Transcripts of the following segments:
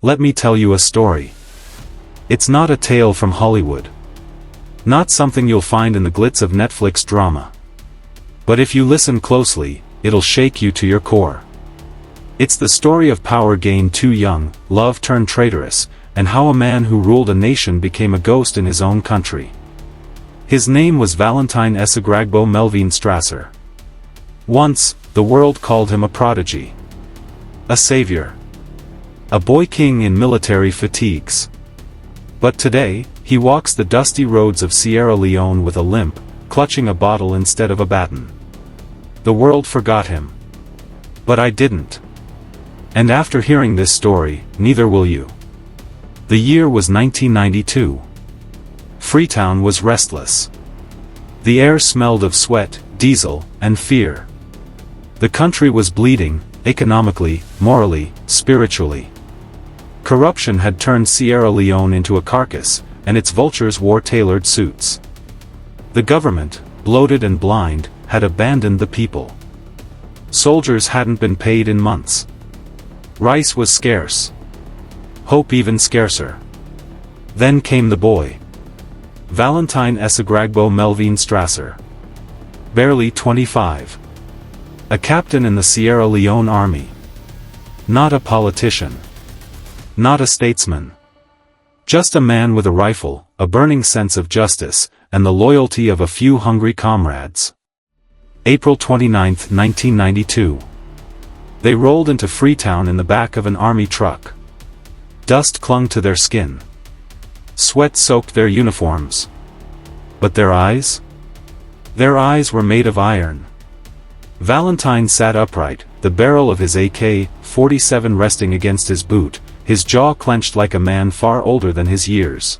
Let me tell you a story. It's not a tale from Hollywood. Not something you'll find in the glitz of Netflix drama. But if you listen closely, it'll shake you to your core. It's the story of power gained too young, love turned traitorous, and how a man who ruled a nation became a ghost in his own country. His name was Valentine Strasser. Once, the world called him a prodigy. A savior. A boy king in military fatigues. But today, he walks the dusty roads of Sierra Leone with a limp, clutching a bottle instead of a baton. The world forgot him. But I didn't. And after hearing this story, neither will you. The year was 1992. Freetown was restless. The air smelled of sweat, diesel, and fear. The country was bleeding, economically, morally, spiritually. Corruption had turned Sierra Leone into a carcass, and its vultures wore tailored suits. The government, bloated and blind, had abandoned the people. Soldiers hadn't been paid in months. Rice was scarce. Hope even scarcer. Then came the boy. Valentine Strasser. Barely 25. A captain in the Sierra Leone army. Not a politician. Not a statesman. Just a man with a rifle, a burning sense of justice, and the loyalty of a few hungry comrades. April 29, 1992. They rolled into Freetown in the back of an army truck. Dust clung to their skin. Sweat soaked their uniforms. But their eyes? Their eyes were made of iron. Valentine sat upright, the barrel of his AK-47 resting against his boot, his jaw clenched like a man far older than his years.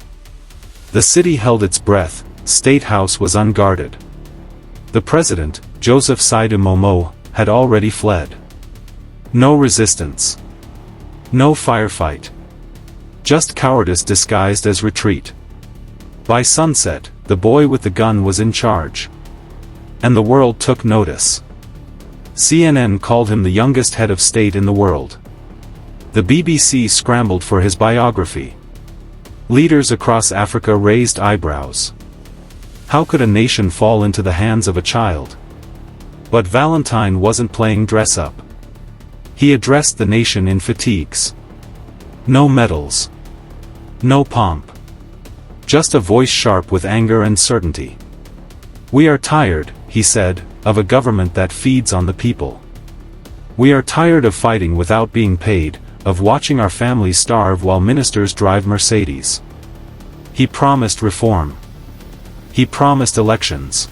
The city held its breath, State House was unguarded. The president, Joseph Saidu Momo, had already fled. No resistance. No firefight. Just cowardice disguised as retreat. By sunset, the boy with the gun was in charge. And the world took notice. CNN called him the youngest head of state in the world. The BBC scrambled for his biography. Leaders across Africa raised eyebrows. How could a nation fall into the hands of a child? But Valentine wasn't playing dress-up. He addressed the nation in fatigues. No medals. No pomp. Just a voice sharp with anger and certainty. We are tired, he said, of a government that feeds on the people. We are tired of fighting without being paid, of watching our families starve while ministers drive Mercedes. He promised reform. He promised elections.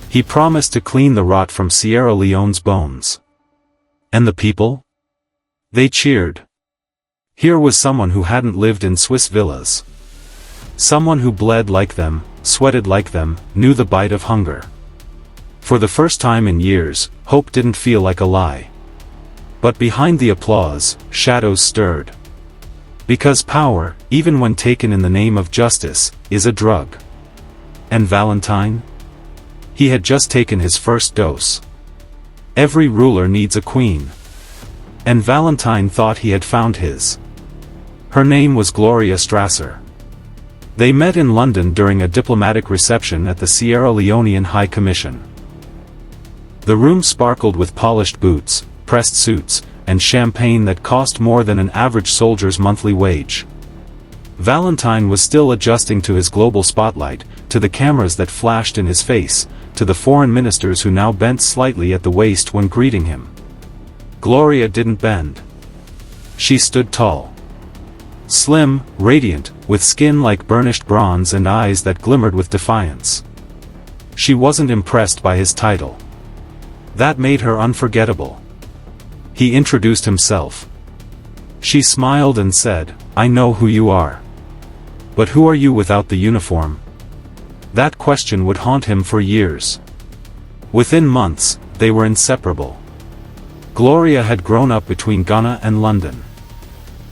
He promised to clean the rot from Sierra Leone's bones. And the people? They cheered. Here was someone who hadn't lived in Swiss villas. Someone who bled like them, sweated like them, knew the bite of hunger. For the first time in years, hope didn't feel like a lie. But behind the applause, shadows stirred. Because power, even when taken in the name of justice, is a drug. And Valentine? He had just taken his first dose. Every ruler needs a queen. And Valentine thought he had found his. Her name was Gloria Strasser. They met in London during a diplomatic reception at the Sierra Leonean High Commission. The room sparkled with polished boots, pressed suits, and champagne that cost more than an average soldier's monthly wage. Valentine was still adjusting to his global spotlight, to the cameras that flashed in his face, to the foreign ministers who now bent slightly at the waist when greeting him. Gloria didn't bend. She stood tall. Slim, radiant, with skin like burnished bronze and eyes that glimmered with defiance. She wasn't impressed by his title. That made her unforgettable. He introduced himself. She smiled and said, "I know who you are. But who are you without the uniform?" That question would haunt him for years. Within months, they were inseparable. Gloria had grown up between Ghana and London.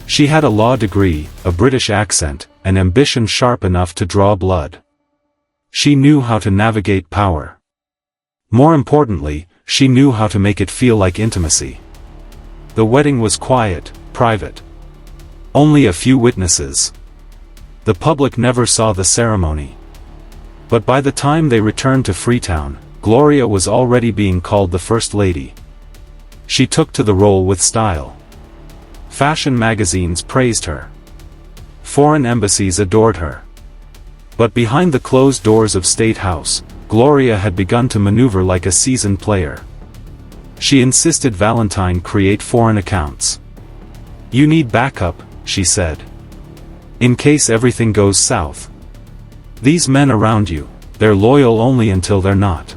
She had a law degree, a British accent, and ambition sharp enough to draw blood. She knew how to navigate power. More importantly, she knew how to make it feel like intimacy. The wedding was quiet, private. Only a few witnesses. The public never saw the ceremony. But by the time they returned to Freetown, Gloria was already being called the First Lady. She took to the role with style. Fashion magazines praised her. Foreign embassies adored her. But behind the closed doors of State House, Gloria had begun to maneuver like a seasoned player. She insisted Valentine create foreign accounts. "You need backup," she said. "In case everything goes south. These men around you, they're loyal only until they're not."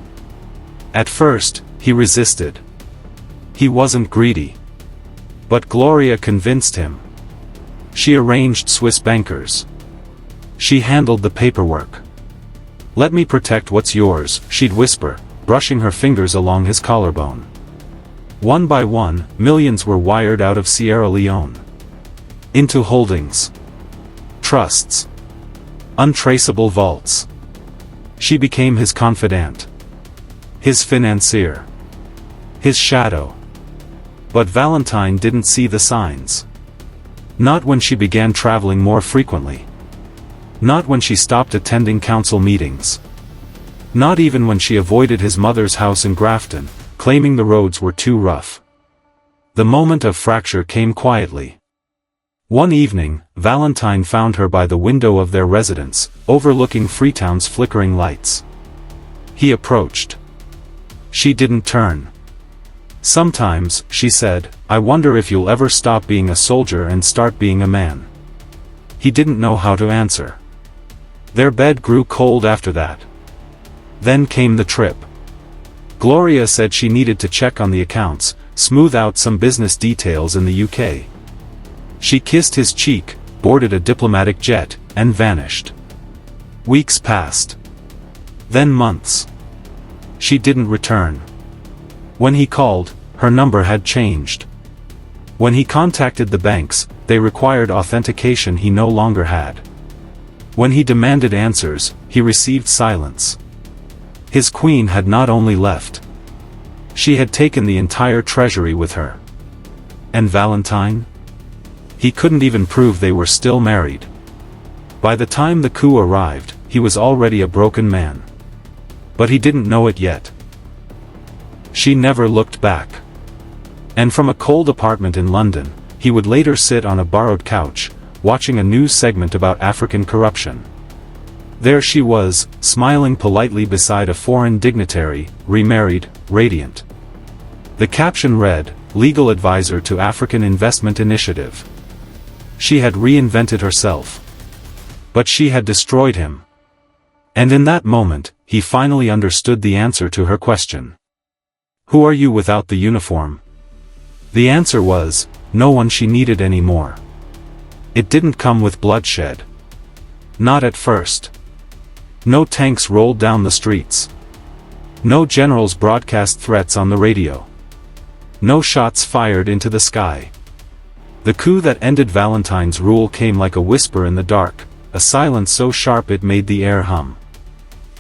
At first, he resisted. He wasn't greedy. But Gloria convinced him. She arranged Swiss bankers. She handled the paperwork. "Let me protect what's yours," she'd whisper, brushing her fingers along his collarbone. One by one, millions were wired out of Sierra Leone. Into holdings. Trusts. Untraceable vaults. She became his confidant. His financier. His shadow. But Valentine didn't see the signs. Not when she began traveling more frequently. Not when she stopped attending council meetings. Not even when she avoided his mother's house in Grafton, claiming the roads were too rough. The moment of fracture came quietly. One evening, Valentine found her by the window of their residence, overlooking Freetown's flickering lights. He approached. She didn't turn. "Sometimes," she said, "I wonder if you'll ever stop being a soldier and start being a man." He didn't know how to answer. Their bed grew cold after that. Then came the trip. Gloria said she needed to check on the accounts, smooth out some business details in the UK. She kissed his cheek, boarded a diplomatic jet, and vanished. Weeks passed. Then months. She didn't return. When he called, her number had changed. When he contacted the banks, they required authentication he no longer had. When he demanded answers, he received silence. His queen had not only left. She had taken the entire treasury with her. And Valentine? He couldn't even prove they were still married. By the time the coup arrived, he was already a broken man. But he didn't know it yet. She never looked back. And from a cold apartment in London, he would later sit on a borrowed couch, watching a news segment about African corruption. There she was, smiling politely beside a foreign dignitary, remarried, radiant. The caption read, "Legal Advisor to African Investment Initiative." She had reinvented herself. But she had destroyed him. And in that moment, he finally understood the answer to her question. "Who are you without the uniform?" The answer was, no one she needed anymore. It didn't come with bloodshed. Not at first. No tanks rolled down the streets. No generals broadcast threats on the radio. No shots fired into the sky. The coup that ended Valentine's rule came like a whisper in the dark, a silence so sharp it made the air hum.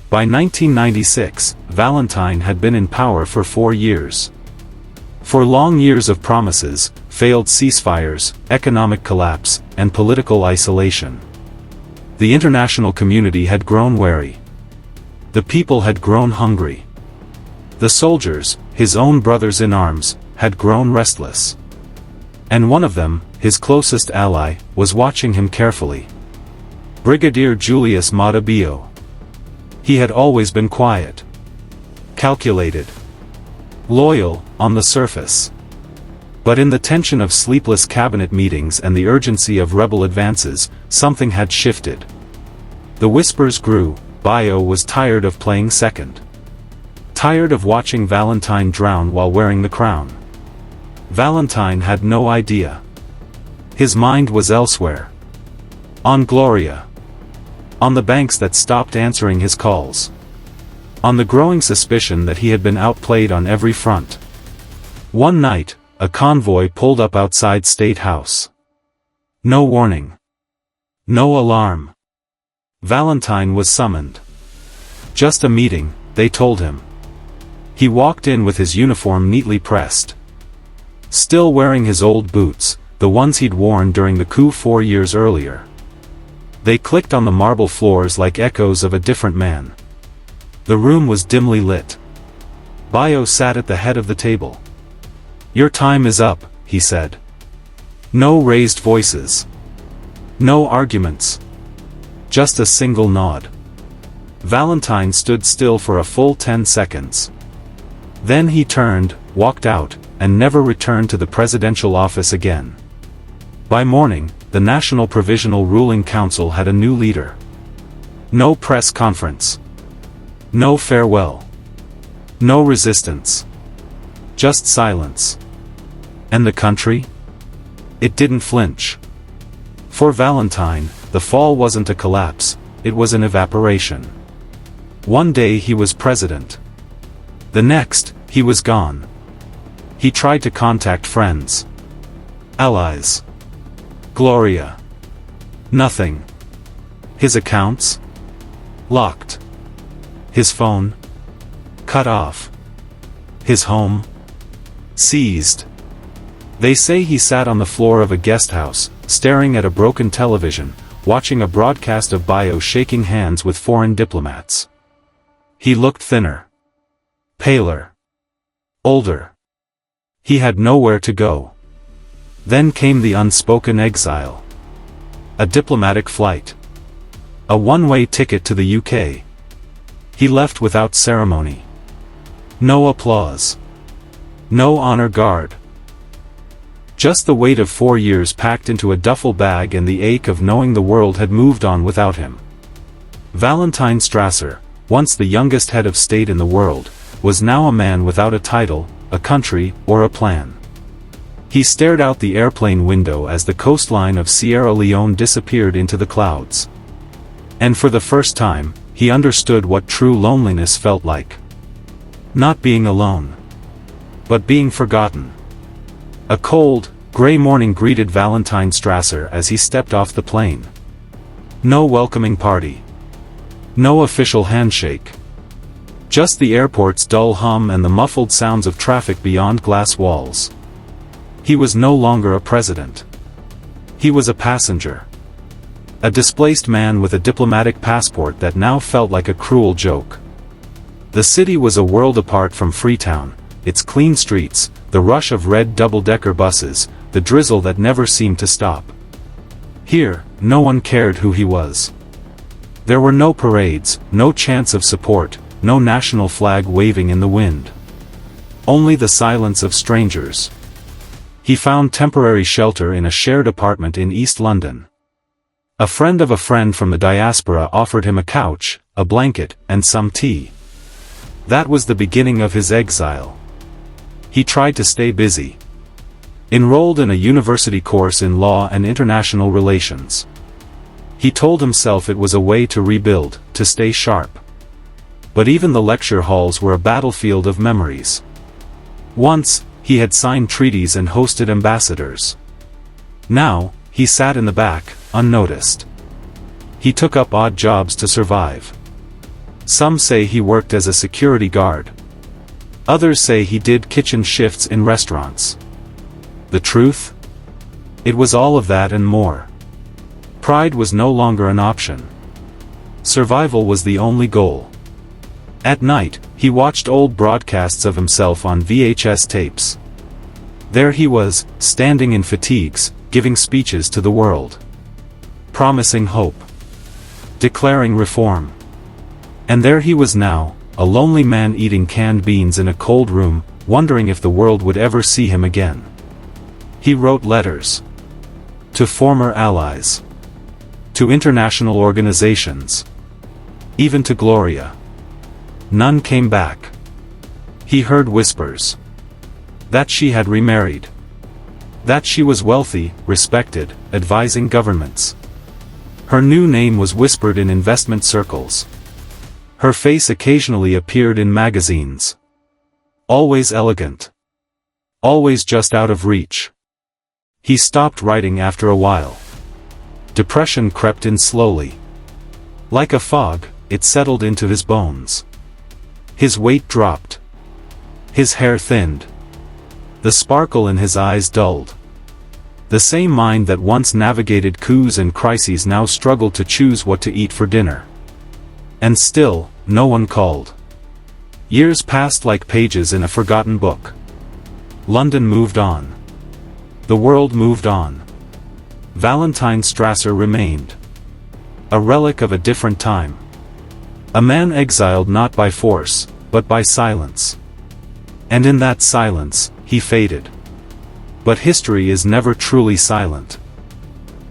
By 1996, Valentine had been in power for 4 years. For long years of promises, failed ceasefires, economic collapse, and political isolation. The international community had grown wary. The people had grown hungry. The soldiers, his own brothers in arms, had grown restless. And one of them, his closest ally, was watching him carefully. Brigadier Julius Maada Bio. He had always been quiet. Calculated. Loyal, on the surface. But in the tension of sleepless cabinet meetings and the urgency of rebel advances, something had shifted. The whispers grew. Bio was tired of playing second. Tired of watching Valentine drown while wearing the crown. Valentine had no idea. His mind was elsewhere. On Gloria. On the banks that stopped answering his calls. On the growing suspicion that he had been outplayed on every front. One night, a convoy pulled up outside State House. No warning. No alarm. Valentine was summoned. Just a meeting, they told him. He walked in with his uniform neatly pressed. Still wearing his old boots, the ones he'd worn during the coup 4 years earlier. They clicked on the marble floors like echoes of a different man. The room was dimly lit. Bayo sat at the head of the table. "Your time is up," he said. No raised voices. No arguments. Just a single nod. Valentine stood still for a full 10 seconds. Then he turned, walked out, and never returned to the presidential office again. By morning, the National Provisional Ruling Council had a new leader. No press conference. No farewell. No resistance. Just silence. And the country? It didn't flinch. For Valentine, the fall wasn't a collapse, it was an evaporation. One day he was president. The next, he was gone. He tried to contact friends. Allies. Gloria. Nothing. His accounts? Locked. His phone? Cut off. His home? Seized. They say he sat on the floor of a guest house, staring at a broken television, watching a broadcast of Bayo shaking hands with foreign diplomats. He looked thinner. Paler. Older. He had nowhere to go. Then came the unspoken exile. A diplomatic flight. A one-way ticket to the UK. He left without ceremony. No applause. No honor guard. Just the weight of 4 years packed into a duffel bag and the ache of knowing the world had moved on without him. Valentine Strasser, once the youngest head of state in the world, was now a man without a title, a country, or a plan. He stared out the airplane window as the coastline of Sierra Leone disappeared into the clouds. And for the first time, he understood what true loneliness felt like. Not being alone. But being forgotten. A cold, gray morning greeted Valentine Strasser as he stepped off the plane. No welcoming party. No official handshake. Just the airport's dull hum and the muffled sounds of traffic beyond glass walls. He was no longer a president. He was a passenger. A displaced man with a diplomatic passport that now felt like a cruel joke. The city was a world apart from Freetown, its clean streets, the rush of red double-decker buses, the drizzle that never seemed to stop. Here, no one cared who he was. There were no parades, no chants of support, no national flag waving in the wind. Only the silence of strangers. He found temporary shelter in a shared apartment in East London. A friend of a friend from the diaspora offered him a couch, a blanket, and some tea. That was the beginning of his exile. He tried to stay busy. Enrolled in a university course in law and international relations. He told himself it was a way to rebuild, to stay sharp. But even the lecture halls were a battlefield of memories. Once, he had signed treaties and hosted ambassadors. Now, he sat in the back, unnoticed. He took up odd jobs to survive. Some say he worked as a security guard. Others say he did kitchen shifts in restaurants. The truth? It was all of that and more. Pride was no longer an option. Survival was the only goal. At night, he watched old broadcasts of himself on VHS tapes. There he was, standing in fatigues, giving speeches to the world. Promising hope. Declaring reform. And there he was now, a lonely man eating canned beans in a cold room, wondering if the world would ever see him again. He wrote letters. To former allies. To international organizations. Even to Gloria. None came back. He heard whispers. That she had remarried. That she was wealthy, respected, advising governments. Her new name was whispered in investment circles. Her face occasionally appeared in magazines. Always elegant. Always just out of reach. He stopped writing after a while. Depression crept in slowly. Like a fog, it settled into his bones. His weight dropped. His hair thinned. The sparkle in his eyes dulled. The same mind that once navigated coups and crises now struggled to choose what to eat for dinner. And still, no one called. Years passed like pages in a forgotten book. London moved on. The world moved on. Valentine Strasser remained. A relic of a different time. A man exiled not by force, but by silence. And in that silence, he faded. But history is never truly silent.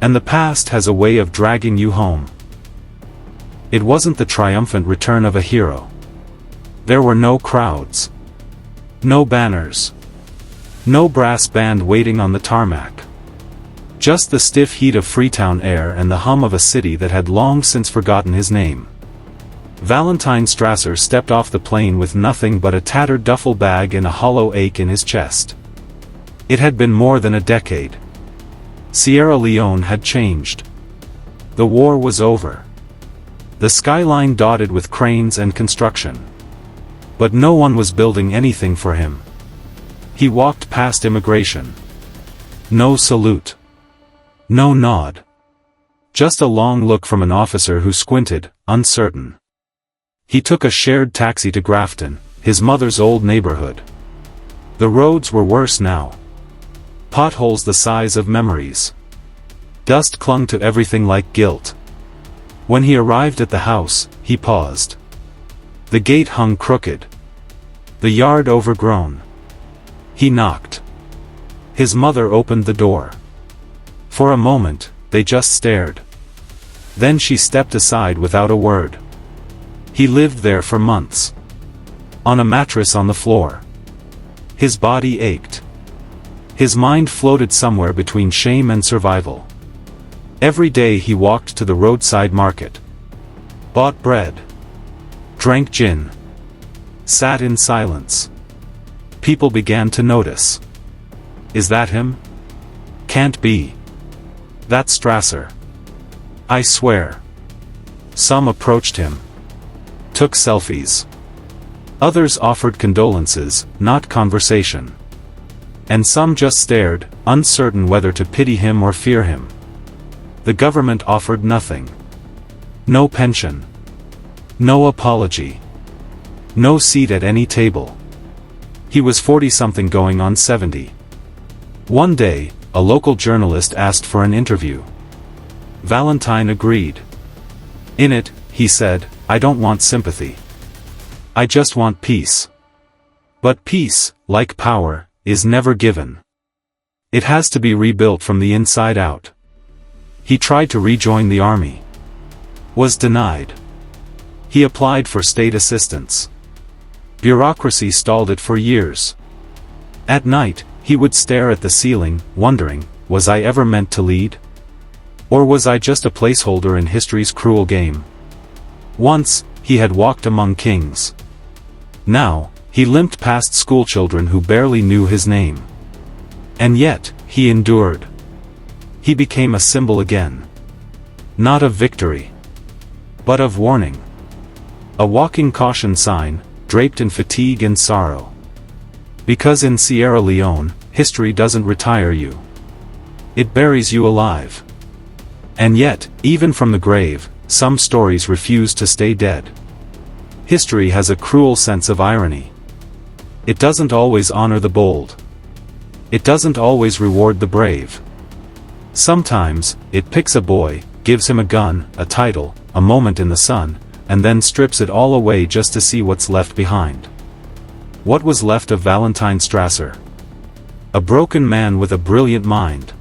And the past has a way of dragging you home. It wasn't the triumphant return of a hero. There were no crowds. No banners. No brass band waiting on the tarmac. Just the stiff heat of Freetown air and the hum of a city that had long since forgotten his name. Valentine Strasser stepped off the plane with nothing but a tattered duffel bag and a hollow ache in his chest. It had been more than a decade. Sierra Leone had changed. The war was over. The skyline dotted with cranes and construction. But no one was building anything for him. He walked past immigration. No salute. No nod. Just a long look from an officer who squinted, uncertain. He took a shared taxi to Grafton, his mother's old neighborhood. The roads were worse now. Potholes the size of memories. Dust clung to everything like guilt. When he arrived at the house, he paused. The gate hung crooked. The yard overgrown. He knocked. His mother opened the door. For a moment, they just stared. Then she stepped aside without a word. He lived there for months. On a mattress on the floor. His body ached. His mind floated somewhere between shame and survival. Every day he walked to the roadside market. Bought bread. Drank gin. Sat in silence. People began to notice. Is that him? Can't be. That's Strasser. I swear. Some approached him. Took selfies. Others offered condolences, not conversation. And some just stared, uncertain whether to pity him or fear him. The government offered nothing. No pension. No apology. No seat at any table. He was 40-something going on 70. One day, a local journalist asked for an interview. Valentine agreed. In it, he said, I don't want sympathy. I just want peace. But peace, like power, is never given. It has to be rebuilt from the inside out. He tried to rejoin the army. Was denied. He applied for state assistance. Bureaucracy stalled it for years. At night, he would stare at the ceiling, wondering, was I ever meant to lead? Or was I just a placeholder in history's cruel game? Once, he had walked among kings. Now, he limped past schoolchildren who barely knew his name. And yet, he endured. He became a symbol again. Not of victory. But of warning. A walking caution sign, draped in fatigue and sorrow. Because in Sierra Leone, history doesn't retire you. It buries you alive. And yet, even from the grave, some stories refuse to stay dead. History has a cruel sense of irony. It doesn't always honor the bold. It doesn't always reward the brave. Sometimes, it picks a boy, gives him a gun, a title, a moment in the sun, and then strips it all away just to see what's left behind. What was left of Valentine Strasser? A broken man with a brilliant mind.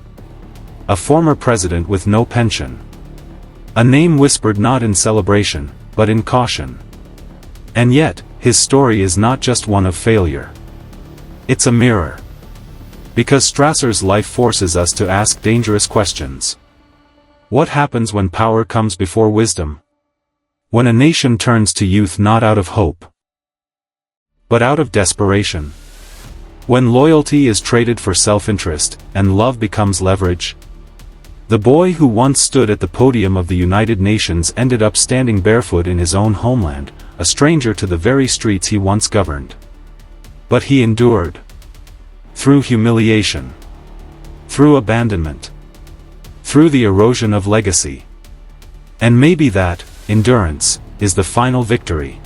A former president with no pension. A name whispered not in celebration, but in caution. And yet, his story is not just one of failure. It's a mirror. Because Strasser's life forces us to ask dangerous questions. What happens when power comes before wisdom? When a nation turns to youth not out of hope, but out of desperation. When loyalty is traded for self-interest, and love becomes leverage. The boy who once stood at the podium of the United Nations ended up standing barefoot in his own homeland, a stranger to the very streets he once governed. But he endured. Through humiliation. through abandonment, through the erosion of legacy. And maybe that, endurance, is the final victory.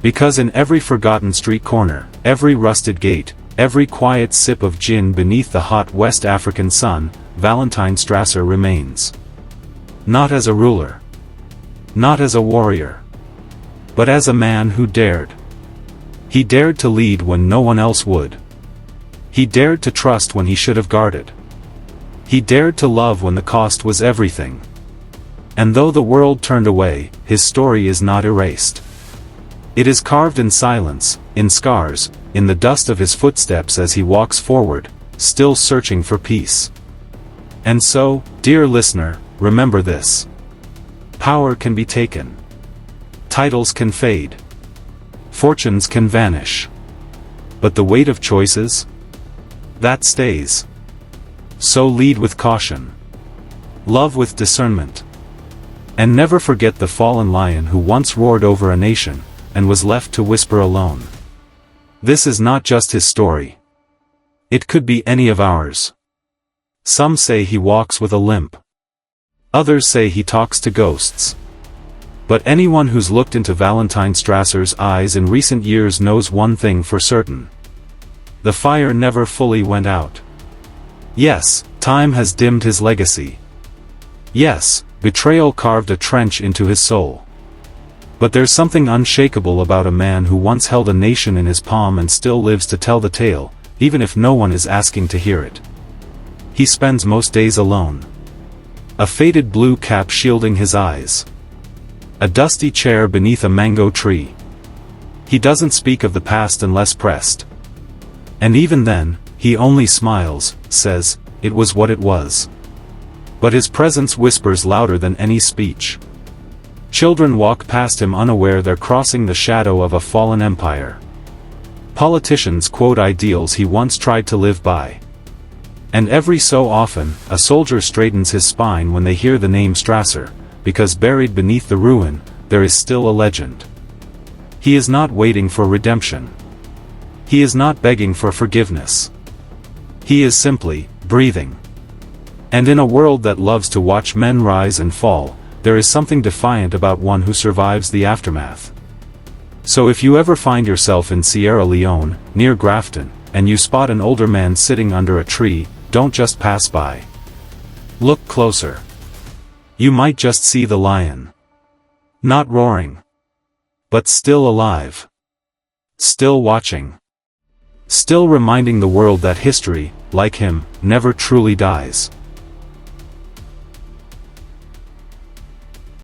Because in every forgotten street corner, every rusted gate, every quiet sip of gin beneath the hot West African sun, Valentine Strasser remains. Not as a ruler, not as a warrior, but as a man who dared. He dared to lead when no one else would. He dared to trust when he should have guarded. He dared to love when the cost was everything. And though the world turned away, his story is not erased. It is carved in silence, in scars, in the dust of his footsteps as he walks forward, still searching for peace. And so, dear listener, remember this. Power can be taken. Titles can fade. Fortunes can vanish. But the weight of choices? That stays. So lead with caution. Love with discernment. And never forget the fallen lion who once roared over a nation, and was left to whisper alone. This is not just his story. It could be any of ours. Some say he walks with a limp. Others say he talks to ghosts. But anyone who's looked into Valentine Strasser's eyes in recent years knows one thing for certain. The fire never fully went out. Yes, time has dimmed his legacy. Yes, betrayal carved a trench into his soul. But there's something unshakable about a man who once held a nation in his palm and still lives to tell the tale, even if no one is asking to hear it. He spends most days alone. A faded blue cap shielding his eyes. A dusty chair beneath a mango tree. He doesn't speak of the past unless pressed. And even then, he only smiles, says, "It was what it was." But his presence whispers louder than any speech. Children walk past him unaware they're crossing the shadow of a fallen empire. Politicians quote ideals he once tried to live by. And every so often, a soldier straightens his spine when they hear the name Strasser, because buried beneath the ruin, there is still a legend. He is not waiting for redemption. He is not begging for forgiveness. He is simply breathing. And in a world that loves to watch men rise and fall, there is something defiant about one who survives the aftermath. So if you ever find yourself in Sierra Leone, near Grafton, and you spot an older man sitting under a tree, don't just pass by. Look closer. You might just see the lion. Not roaring. But still alive. Still watching. Still reminding the world that history, like him, never truly dies.